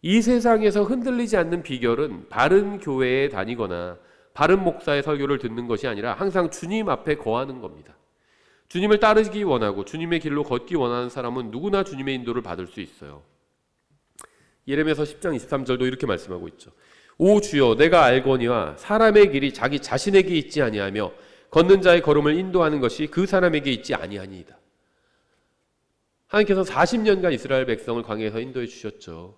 이 세상에서 흔들리지 않는 비결은 바른 교회에 다니거나 바른 목사의 설교를 듣는 것이 아니라 항상 주님 앞에 거하는 겁니다. 주님을 따르기 원하고 주님의 길로 걷기 원하는 사람은 누구나 주님의 인도를 받을 수 있어요. 예레미야서 10장 23절도 이렇게 말씀하고 있죠. 오 주여 내가 알거니와 사람의 길이 자기 자신에게 있지 아니하며 걷는 자의 걸음을 인도하는 것이 그 사람에게 있지 아니하니이다. 하나님께서 40년간 이스라엘 백성을 광야에서 인도해 주셨죠.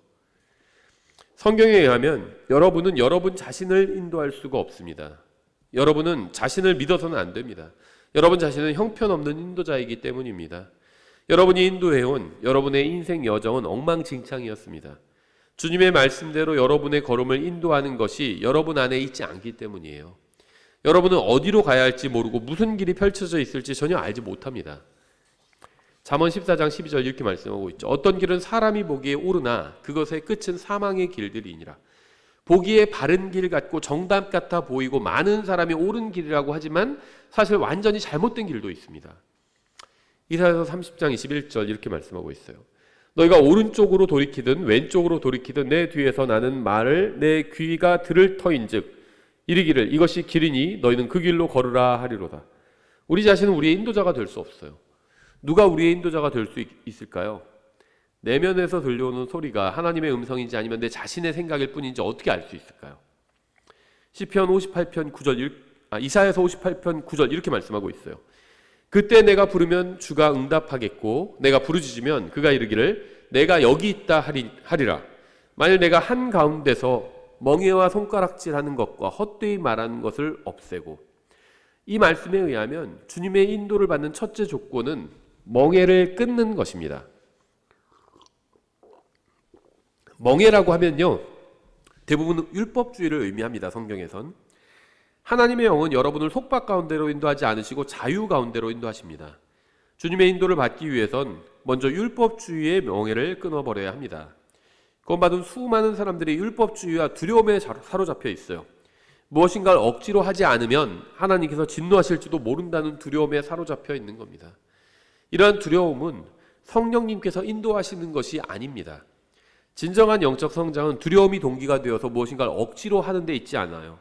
성경에 의하면 여러분은 여러분 자신을 인도할 수가 없습니다. 여러분은 자신을 믿어서는 안 됩니다. 여러분 자신은 형편없는 인도자이기 때문입니다. 여러분이 인도해온 여러분의 인생 여정은 엉망진창이었습니다. 주님의 말씀대로 여러분의 걸음을 인도하는 것이 여러분 안에 있지 않기 때문이에요. 여러분은 어디로 가야 할지 모르고 무슨 길이 펼쳐져 있을지 전혀 알지 못합니다. 잠언 14장 12절 이렇게 말씀하고 있죠. 어떤 길은 사람이 보기에 옳으나 그것의 끝은 사망의 길들이니라. 보기에 바른 길 같고 정답 같아 보이고 많은 사람이 옳은 길이라고 하지만 사실 완전히 잘못된 길도 있습니다. 이사야서 30장 21절 이렇게 말씀하고 있어요. 너희가 오른쪽으로 돌이키든 왼쪽으로 돌이키든 내 뒤에서 나는 말을 내 귀가 들을 터인즉 이르기를 이것이 길이니 너희는 그 길로 걸으라 하리로다. 우리 자신은 우리의 인도자가 될 수 없어요. 누가 우리의 인도자가 될 수 있을까요? 내면에서 들려오는 소리가 하나님의 음성인지 아니면 내 자신의 생각일 뿐인지 어떻게 알 수 있을까요? 시편 58편 9절 이사야서 58편 9절 이렇게 말씀하고 있어요. 그때 내가 부르면 주가 응답하겠고 내가 부르짖으면 그가 이르기를 내가 여기 있다 하리라. 만일 내가 한가운데서 멍에와 손가락질하는 것과 헛되이 말하는 것을 없애고. 이 말씀에 의하면 주님의 인도를 받는 첫째 조건은 멍에를 끊는 것입니다. 멍에라고 하면요 대부분 율법주의를 의미합니다. 성경에선 하나님의 영은 여러분을 속박 가운데로 인도하지 않으시고 자유 가운데로 인도하십니다. 주님의 인도를 받기 위해선 먼저 율법주의의 멍에를 끊어버려야 합니다. 구원받은 수많은 사람들이 율법주의와 두려움에 사로잡혀 있어요. 무엇인가를 억지로 하지 않으면 하나님께서 진노하실지도 모른다는 두려움에 사로잡혀 있는 겁니다. 이러한 두려움은 성령님께서 인도하시는 것이 아닙니다. 진정한 영적 성장은 두려움이 동기가 되어서 무엇인가를 억지로 하는 데 있지 않아요.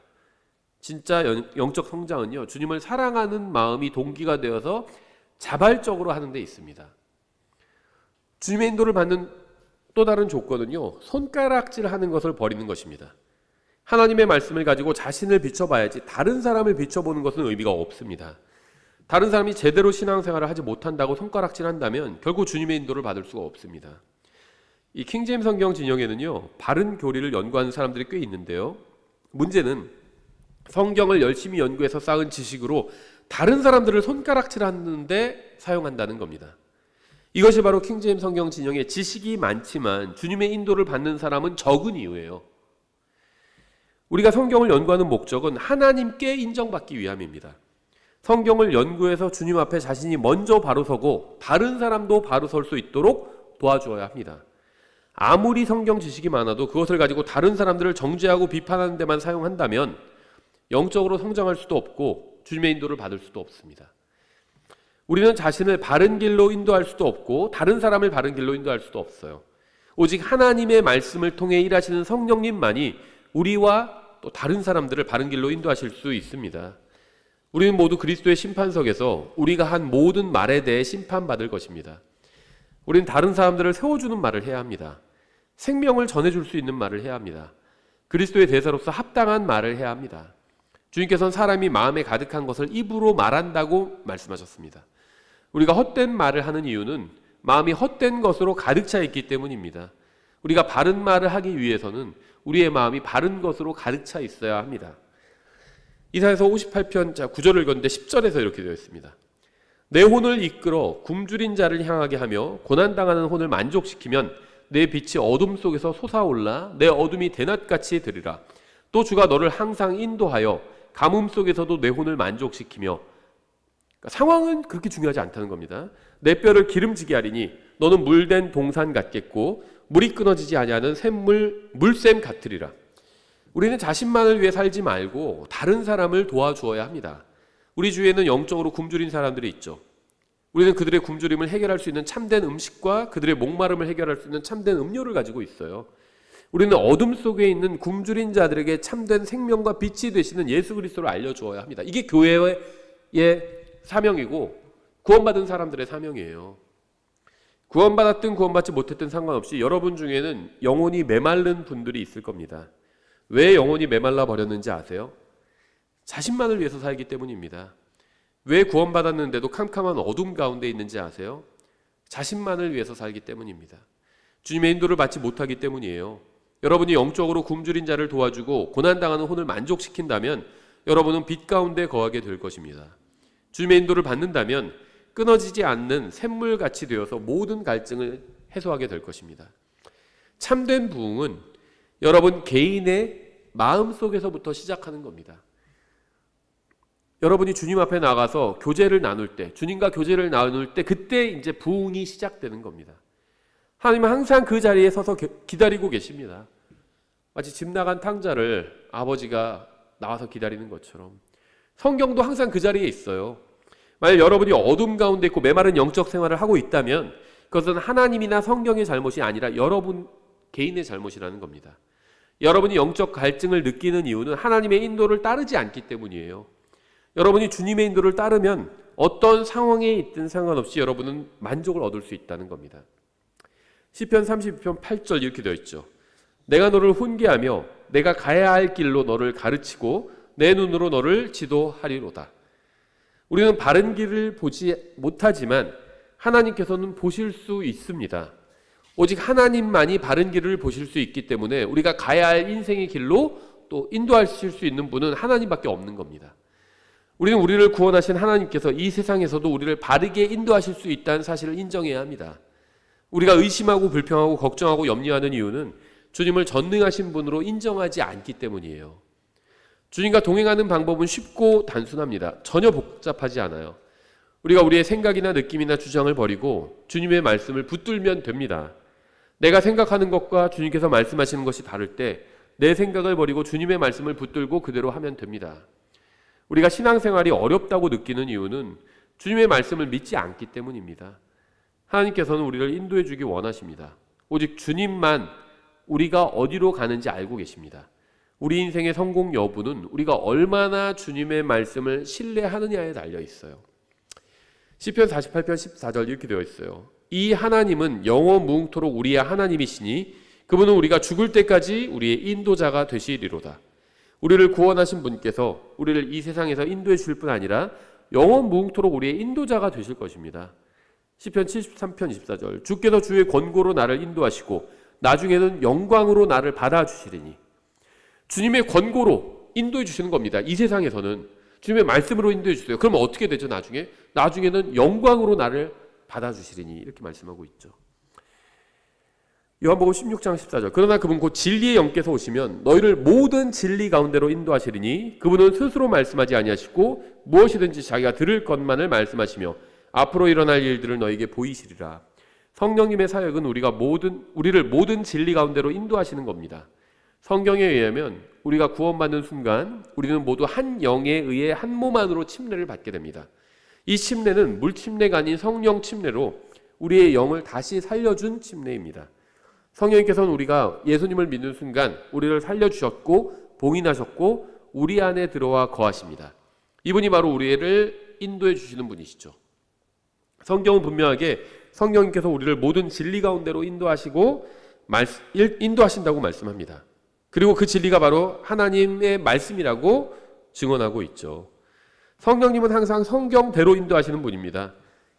진짜 영적 성장은요 주님을 사랑하는 마음이 동기가 되어서 자발적으로 하는 데 있습니다. 주님의 인도를 받는 또 다른 조건은요 손가락질하는 것을 버리는 것입니다. 하나님의 말씀을 가지고 자신을 비춰봐야지 다른 사람을 비춰보는 것은 의미가 없습니다. 다른 사람이 제대로 신앙생활을 하지 못한다고 손가락질한다면 결국 주님의 인도를 받을 수가 없습니다. 이 킹제임스 성경 진영에는요 바른 교리를 연구하는 사람들이 꽤 있는데요 문제는 성경을 열심히 연구해서 쌓은 지식으로 다른 사람들을 손가락질하는데 사용한다는 겁니다. 이것이 바로 킹제임스 성경 진영의 지식이 많지만 주님의 인도를 받는 사람은 적은 이유예요. 우리가 성경을 연구하는 목적은 하나님께 인정받기 위함입니다. 성경을 연구해서 주님 앞에 자신이 먼저 바로 서고 다른 사람도 바로 설 수 있도록 도와주어야 합니다. 아무리 성경 지식이 많아도 그것을 가지고 다른 사람들을 정죄하고 비판하는 데만 사용한다면 영적으로 성장할 수도 없고 주님의 인도를 받을 수도 없습니다. 우리는 자신을 바른 길로 인도할 수도 없고 다른 사람을 바른 길로 인도할 수도 없어요. 오직 하나님의 말씀을 통해 일하시는 성령님만이 우리와 또 다른 사람들을 바른 길로 인도하실 수 있습니다. 우리는 모두 그리스도의 심판석에서 우리가 한 모든 말에 대해 심판받을 것입니다. 우리는 다른 사람들을 세워주는 말을 해야 합니다. 생명을 전해줄 수 있는 말을 해야 합니다. 그리스도의 대사로서 합당한 말을 해야 합니다. 주님께서는 사람이 마음에 가득한 것을 입으로 말한다고 말씀하셨습니다. 우리가 헛된 말을 하는 이유는 마음이 헛된 것으로 가득 차 있기 때문입니다. 우리가 바른 말을 하기 위해서는 우리의 마음이 바른 것으로 가득 차 있어야 합니다. 이사야서 58편 9절을 읽었는데 10절에서 이렇게 되어 있습니다. 내 혼을 이끌어 굶주린 자를 향하게 하며 고난당하는 혼을 만족시키면 내 빛이 어둠 속에서 솟아올라 내 어둠이 대낮같이 되리라. 또 주가 너를 항상 인도하여 가뭄 속에서도 내 혼을 만족시키며, 그러니까 상황은 그렇게 중요하지 않다는 겁니다. 내 뼈를 기름지게 하리니 너는 물된 동산 같겠고 물이 끊어지지 아니하는 물샘 같으리라. 우리는 자신만을 위해 살지 말고 다른 사람을 도와주어야 합니다. 우리 주위에는 영적으로 굶주린 사람들이 있죠. 우리는 그들의 굶주림을 해결할 수 있는 참된 음식과 그들의 목마름을 해결할 수 있는 참된 음료를 가지고 있어요. 우리는 어둠 속에 있는 굶주린 자들에게 참된 생명과 빛이 되시는 예수 그리스도를 알려주어야 합니다. 이게 교회의 사명이고 구원받은 사람들의 사명이에요. 구원받았든 구원받지 못했든 상관없이 여러분 중에는 영혼이 메마른 분들이 있을 겁니다. 왜 영혼이 메말라 버렸는지 아세요? 자신만을 위해서 살기 때문입니다. 왜 구원받았는데도 캄캄한 어둠 가운데 있는지 아세요? 자신만을 위해서 살기 때문입니다. 주님의 인도를 받지 못하기 때문이에요. 여러분이 영적으로 굶주린 자를 도와주고 고난당하는 혼을 만족시킨다면 여러분은 빛 가운데 거하게 될 것입니다. 주님의 인도를 받는다면 끊어지지 않는 샘물같이 되어서 모든 갈증을 해소하게 될 것입니다. 참된 부흥은 여러분 개인의 마음속에서부터 시작하는 겁니다. 여러분이 주님 앞에 나가서 교제를 나눌 때, 주님과 교제를 나눌 때 그때 이제 부흥이 시작되는 겁니다. 하나님은 항상 그 자리에 서서 기다리고 계십니다. 마치 집 나간 탕자를 아버지가 나와서 기다리는 것처럼 성경도 항상 그 자리에 있어요. 만약 여러분이 어둠 가운데 있고 메마른 영적 생활을 하고 있다면 그것은 하나님이나 성경의 잘못이 아니라 여러분 개인의 잘못이라는 겁니다. 여러분이 영적 갈증을 느끼는 이유는 하나님의 인도를 따르지 않기 때문이에요. 여러분이 주님의 인도를 따르면 어떤 상황에 있든 상관없이 여러분은 만족을 얻을 수 있다는 겁니다. 시편 32편 8절 이렇게 되어 있죠. 내가 너를 훈계하며 내가 가야 할 길로 너를 가르치고 내 눈으로 너를 지도하리로다. 우리는 바른 길을 보지 못하지만 하나님께서는 보실 수 있습니다. 오직 하나님만이 바른 길을 보실 수 있기 때문에 우리가 가야 할 인생의 길로 또 인도하실 수 있는 분은 하나님밖에 없는 겁니다. 우리는 우리를 구원하신 하나님께서 이 세상에서도 우리를 바르게 인도하실 수 있다는 사실을 인정해야 합니다. 우리가 의심하고 불평하고 걱정하고 염려하는 이유는 주님을 전능하신 분으로 인정하지 않기 때문이에요. 주님과 동행하는 방법은 쉽고 단순합니다. 전혀 복잡하지 않아요. 우리가 우리의 생각이나 느낌이나 주장을 버리고 주님의 말씀을 붙들면 됩니다. 내가 생각하는 것과 주님께서 말씀하시는 것이 다를 때 내 생각을 버리고 주님의 말씀을 붙들고 그대로 하면 됩니다. 우리가 신앙생활이 어렵다고 느끼는 이유는 주님의 말씀을 믿지 않기 때문입니다. 하나님께서는 우리를 인도해 주기 원하십니다. 오직 주님만 우리가 어디로 가는지 알고 계십니다. 우리 인생의 성공 여부는 우리가 얼마나 주님의 말씀을 신뢰하느냐에 달려 있어요. 시편 48편 14절 이렇게 되어 있어요. 이 하나님은 영원 무궁토록 우리의 하나님이시니 그분은 우리가 죽을 때까지 우리의 인도자가 되시리로다. 우리를 구원하신 분께서 우리를 이 세상에서 인도해 주실 뿐 아니라 영원 무궁토록 우리의 인도자가 되실 것입니다. 시편 73편 24절 주께서 주의 권고로 나를 인도하시고 나중에는 영광으로 나를 받아주시리니. 주님의 권고로 인도해 주시는 겁니다. 이 세상에서는 주님의 말씀으로 인도해 주세요. 그러면 어떻게 되죠? 나중에는 영광으로 나를 받아주시리니 이렇게 말씀하고 있죠. 요한복음 16장 14절 그러나 그분 곧 진리의 영께서 오시면 너희를 모든 진리 가운데로 인도하시리니 그분은 스스로 말씀하지 아니하시고 무엇이든지 자기가 들을 것만을 말씀하시며 앞으로 일어날 일들을 너희에게 보이시리라. 성령님의 사역은 우리를 모든 진리 가운데로 인도하시는 겁니다. 성경에 의하면 우리가 구원받는 순간 우리는 모두 한 영에 의해 한 몸 안으로 침례를 받게 됩니다. 이 침례는 물침례가 아닌 성령 침례로 우리의 영을 다시 살려준 침례입니다. 성령님께서는 우리가 예수님을 믿는 순간 우리를 살려주셨고 봉인하셨고 우리 안에 들어와 거하십니다. 이분이 바로 우리를 인도해 주시는 분이시죠. 성경은 분명하게 성령님께서 우리를 모든 진리 가운데로 인도하신다고 말씀합니다. 그리고 그 진리가 바로 하나님의 말씀이라고 증언하고 있죠. 성령님은 항상 성경대로 인도하시는 분입니다.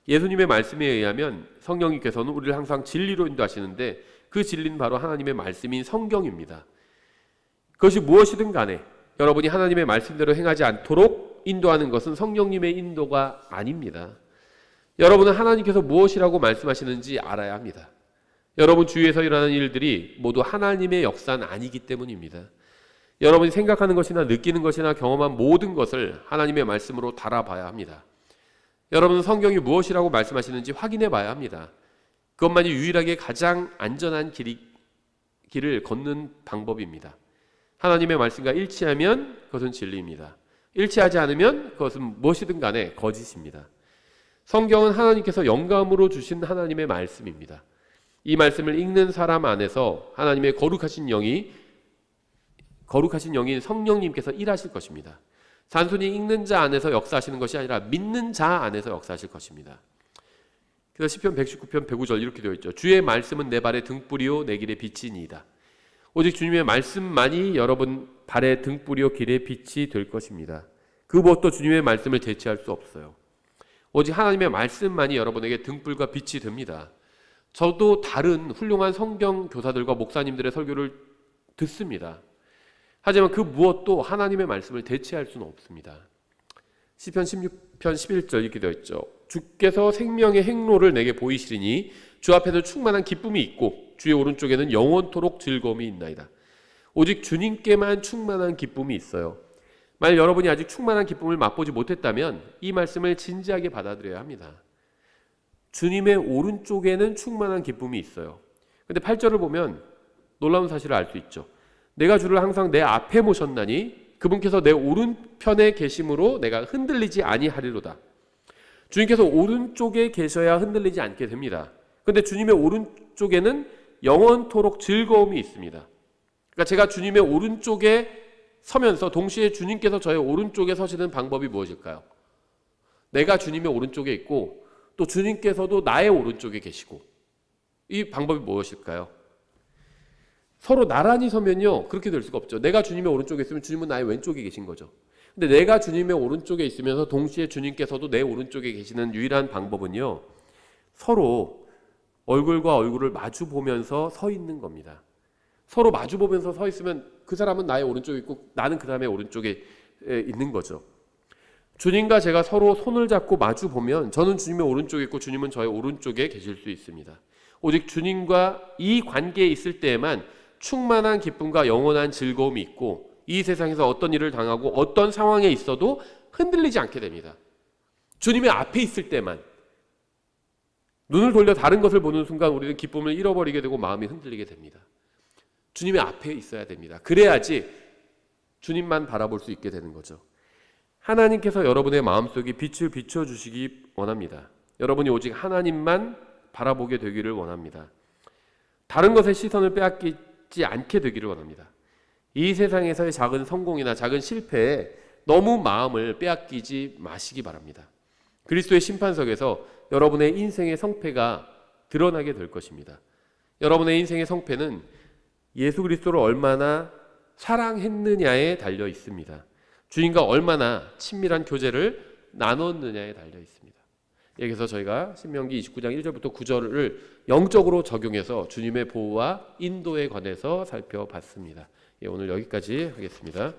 예수님의 말씀에 의하면 성령님께서는 우리를 항상 진리로 인도하시는데 그 진리는 바로 하나님의 말씀인 성경입니다. 그것이 무엇이든 간에 여러분이 하나님의 말씀대로 행하지 않도록 인도하는 것은 성령님의 인도가 아닙니다. 여러분은 하나님께서 무엇이라고 말씀하시는지 알아야 합니다. 여러분 주위에서 일어나는 일들이 모두 하나님의 역사는 아니기 때문입니다. 여러분이 생각하는 것이나 느끼는 것이나 경험한 모든 것을 하나님의 말씀으로 달아봐야 합니다. 여러분은 성경이 무엇이라고 말씀하시는지 확인해 봐야 합니다. 그것만이 유일하게 가장 안전한 길을 걷는 방법입니다. 하나님의 말씀과 일치하면 그것은 진리입니다. 일치하지 않으면 그것은 무엇이든 간에 거짓입니다. 성경은 하나님께서 영감으로 주신 하나님의 말씀입니다. 이 말씀을 읽는 사람 안에서 하나님의 거룩하신 영인 성령님께서 일하실 것입니다. 단순히 읽는 자 안에서 역사하시는 것이 아니라 믿는 자 안에서 역사하실 것입니다. 그래서 시편 119편 109절 이렇게 되어 있죠. 주의 말씀은 내 발의 등불이요 내 길의 빛이니이다. 오직 주님의 말씀만이 여러분 발의 등불이요 길의 빛이 될 것입니다. 그 무엇도 주님의 말씀을 대체할 수 없어요. 오직 하나님의 말씀만이 여러분에게 등불과 빛이 됩니다. 저도 다른 훌륭한 성경 교사들과 목사님들의 설교를 듣습니다. 하지만 그 무엇도 하나님의 말씀을 대체할 수는 없습니다. 시편 16편 11절 이렇게 되어 있죠. 주께서 생명의 행로를 내게 보이시리니 주 앞에는 충만한 기쁨이 있고 주의 오른쪽에는 영원토록 즐거움이 있나이다. 오직 주님께만 충만한 기쁨이 있어요. 만약 여러분이 아직 충만한 기쁨을 맛보지 못했다면 이 말씀을 진지하게 받아들여야 합니다. 주님의 오른쪽에는 충만한 기쁨이 있어요. 근데 8절을 보면 놀라운 사실을 알 수 있죠. 내가 주를 항상 내 앞에 모셨나니 그분께서 내 오른편에 계심으로 내가 흔들리지 아니하리로다. 주님께서 오른쪽에 계셔야 흔들리지 않게 됩니다. 그런데 주님의 오른쪽에는 영원토록 즐거움이 있습니다. 그러니까 제가 주님의 오른쪽에 서면서 동시에 주님께서 저의 오른쪽에 서시는 방법이 무엇일까요? 내가 주님의 오른쪽에 있고 또 주님께서도 나의 오른쪽에 계시고, 이 방법이 무엇일까요? 서로 나란히 서면요 그렇게 될 수가 없죠. 내가 주님의 오른쪽에 있으면 주님은 나의 왼쪽에 계신 거죠. 근데 내가 주님의 오른쪽에 있으면서 동시에 주님께서도 내 오른쪽에 계시는 유일한 방법은요, 서로 얼굴과 얼굴을 마주 보면서 서 있는 겁니다. 서로 마주 보면서 서 있으면 그 사람은 나의 오른쪽에 있고 나는 그 사람의 오른쪽에 있는 거죠. 주님과 제가 서로 손을 잡고 마주 보면 저는 주님의 오른쪽에 있고 주님은 저의 오른쪽에 계실 수 있습니다. 오직 주님과 이 관계에 있을 때에만 충만한 기쁨과 영원한 즐거움이 있고 이 세상에서 어떤 일을 당하고 어떤 상황에 있어도 흔들리지 않게 됩니다. 주님의 앞에 있을 때만. 눈을 돌려 다른 것을 보는 순간 우리는 기쁨을 잃어버리게 되고 마음이 흔들리게 됩니다. 주님의 앞에 있어야 됩니다. 그래야지 주님만 바라볼 수 있게 되는 거죠. 하나님께서 여러분의 마음속에 빛을 비춰주시기 원합니다. 여러분이 오직 하나님만 바라보게 되기를 원합니다. 다른 것에 시선을 빼앗기지 않게 되기를 원합니다. 이 세상에서의 작은 성공이나 작은 실패에 너무 마음을 빼앗기지 마시기 바랍니다. 그리스도의 심판석에서 여러분의 인생의 성패가 드러나게 될 것입니다. 여러분의 인생의 성패는 예수 그리스도를 얼마나 사랑했느냐에 달려 있습니다. 주님과 얼마나 친밀한 교제를 나눴느냐에 달려 있습니다. 여기서 저희가 신명기 29장 1절부터 9절을 영적으로 적용해서 주님의 보호와 인도에 관해서 살펴봤습니다. 오늘 여기까지 하겠습니다.